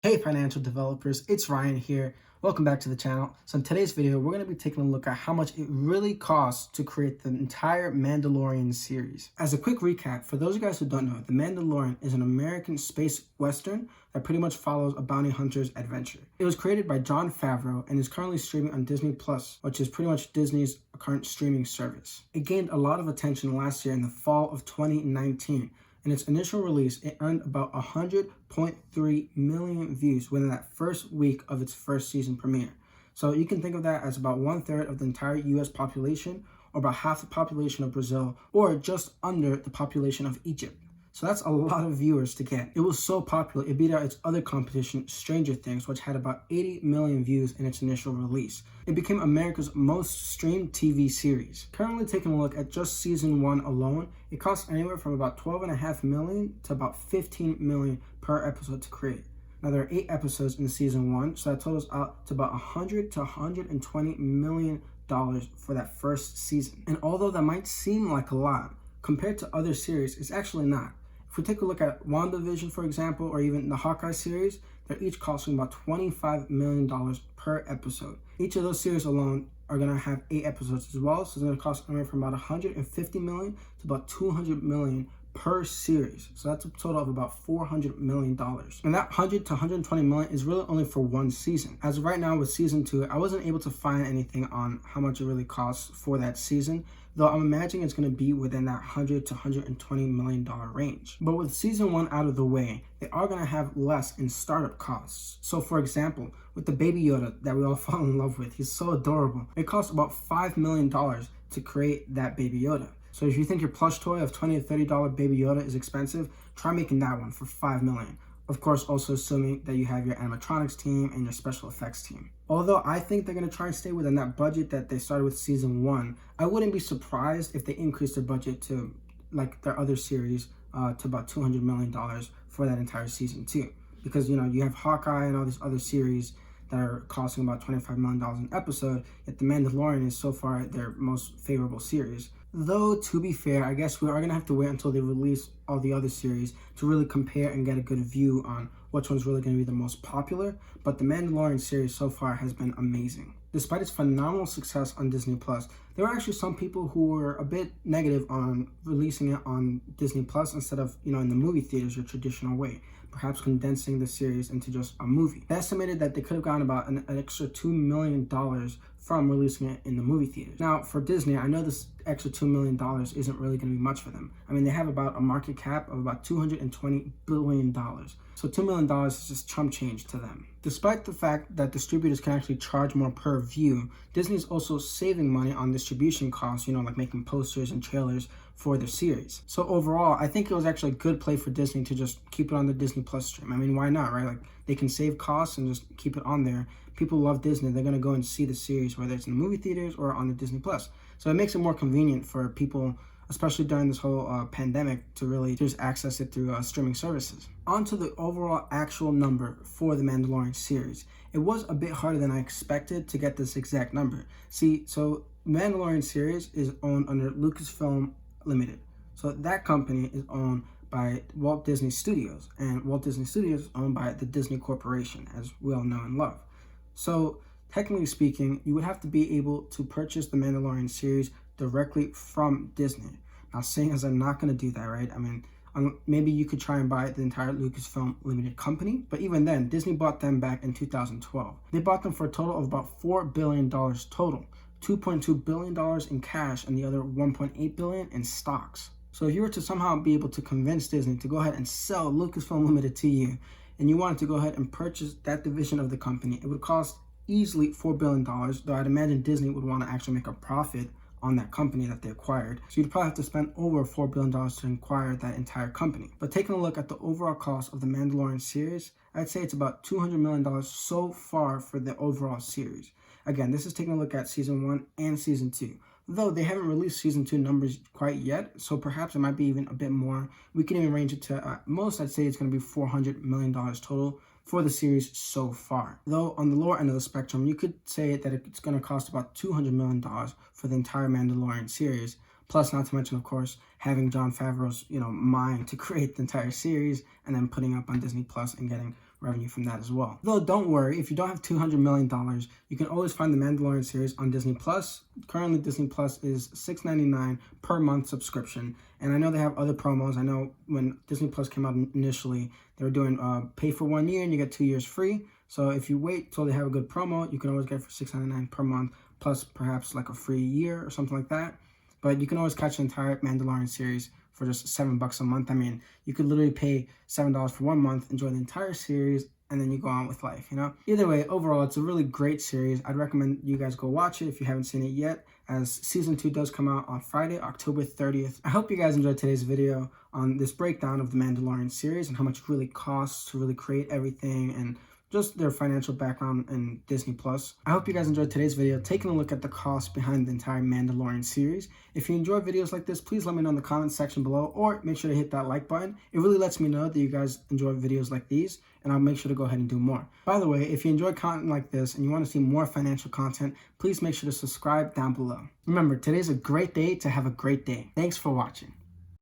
Hey financial developers, it's Ryan here. Welcome back to the channel. So in today's video, we're going to be taking a look at how much it really costs to create the entire Mandalorian series. As a quick recap, for those of you guys who don't know, The Mandalorian is an American space western that pretty much follows a bounty hunter's adventure. It was created by Jon Favreau and is currently streaming on Disney Plus, which is pretty much Disney's current streaming service. It gained a lot of attention last year in the fall of 2019. In its initial release, it earned about 100.3 million views within that first week of its first season premiere. So you can think of that as about 1/3 of the entire US population, or about half the population of Brazil, or just under the population of Egypt. So that's a lot of viewers to get. It was so popular, it beat out its other competition, Stranger Things, which had about 80 million views in its initial release. It became America's most streamed TV series. Currently taking a look at just season 1 alone, it costs anywhere from about $12.5 million to about $15 million per episode to create. Now there are 8 episodes in season 1, so that totals out to about $100 to $120 million for that first season. And although that might seem like a lot, compared to other series, it's actually not. If we take a look at WandaVision, for example, or even the Hawkeye series, they're each costing about $25 million per episode. Each of those series alone are going to have 8 episodes as well, so it's going to cost anywhere from about $150 million to about $200 million per series. So that's a total of about $400 million. And that $100 to $120 million is really only for one season. As of right now with season 2, I wasn't able to find anything on how much it really costs for that season, though I'm imagining it's going to be within that $100 to $120 million range. But with season 1 out of the way, they are going to have less in startup costs. So for example, with the Baby Yoda that we all fall in love with, he's so adorable. It costs about $5 million to create that Baby Yoda. So if you think your plush toy of $20 to $30 Baby Yoda is expensive, try making that one for $5 million. Of course, also assuming that you have your animatronics team and your special effects team. Although I think they're going to try and stay within that budget that they started with season 1, I wouldn't be surprised if they increase their budget to, like their other series, to about $200 million for that entire season 2. Because, you have Hawkeye and all these other series that are costing about $25 million an episode, yet The Mandalorian is so far their most favorable series. Though, to be fair, I guess we are going to have to wait until they release all the other series to really compare and get a good view on which one's really going to be the most popular, but the Mandalorian series so far has been amazing. Despite its phenomenal success on Disney Plus, there were actually some people who were a bit negative on releasing it on Disney Plus instead of, in the movie theaters your traditional way, perhaps condensing the series into just a movie. They estimated that they could have gotten about an extra $2 million from releasing it in the movie theaters. Now, for Disney, I know this extra $2 million isn't really going to be much for them. I mean, they have about a market cap of about $220 billion. So $2 million is just chump change to them. Despite the fact that distributors can actually charge more per view, Disney's also saving money on distribution costs, like making posters and trailers for their series. So overall, I think it was actually a good play for Disney to just keep it on the Disney Plus stream. I mean, why not, right? Like, they can save costs and just keep it on there. People love Disney. They're going to go and see the series, whether it's in the movie theaters or on the Disney Plus. So it makes it more convenient for people, especially during this whole pandemic, to really just access it through streaming services. On to the overall actual number for the Mandalorian series. It was a bit harder than I expected to get this exact number. See, so Mandalorian series is owned under Lucasfilm Limited. So that company is owned by Walt Disney Studios, and Walt Disney Studios is owned by the Disney Corporation, as we all know and love. So technically speaking, you would have to be able to purchase the Mandalorian series directly from Disney. Now, seeing as I'm not going to do that, right? I mean, maybe you could try and buy the entire Lucasfilm Limited company, but even then, Disney bought them back in 2012. They bought them for a total of about $4 billion total, $2.2 billion in cash and the other $1.8 billion in stocks. So if you were to somehow be able to convince Disney to go ahead and sell Lucasfilm Limited to you, and you wanted to go ahead and purchase that division of the company, it would cost easily $4 billion, though I'd imagine Disney would want to actually make a profit on that company that they acquired. So you'd probably have to spend over $4 billion to acquire that entire company. But taking a look at the overall cost of the Mandalorian series, I'd say it's about $200 million so far for the overall series. Again, this is taking a look at season 1 and season 2. Though they haven't released season 2 numbers quite yet, so perhaps it might be even a bit more. We can even range it to, at most, I'd say it's going to be $400 million total for the series so far. Though on the lower end of the spectrum, you could say that it's going to cost about $200 million for the entire Mandalorian series. Plus, not to mention, of course, having Jon Favreau's, mind to create the entire series and then putting up on Disney Plus and getting revenue from that as well. Though don't worry, if you don't have $200 million, you can always find the Mandalorian series on Disney Plus. Currently, Disney Plus is $6.99 per month subscription. And I know they have other promos. I know when Disney Plus came out initially, they were doing pay for 1 year and you get 2 years free. So if you wait till they have a good promo, you can always get it for $6.99 per month, plus perhaps like a free year or something like that. But you can always catch the entire Mandalorian series for just $7 a month. I mean, you could literally pay $7 for 1 month, enjoy the entire series, and then you go on with life, you know? Either way, overall, it's a really great series. I'd recommend you guys go watch it if you haven't seen it yet, as season 2 does come out on Friday, October 30th. I hope you guys enjoyed today's video on this breakdown of the Mandalorian series and how much it really costs to really create everything and just their financial background in Disney Plus. I hope you guys enjoyed today's video, taking a look at the cost behind the entire Mandalorian series. If you enjoy videos like this, please let me know in the comments section below, or make sure to hit that like button. It really lets me know that you guys enjoy videos like these, and I'll make sure to go ahead and do more. By the way, if you enjoy content like this and you want to see more financial content, please make sure to subscribe down below. Remember, today's a great day to have a great day. Thanks for watching.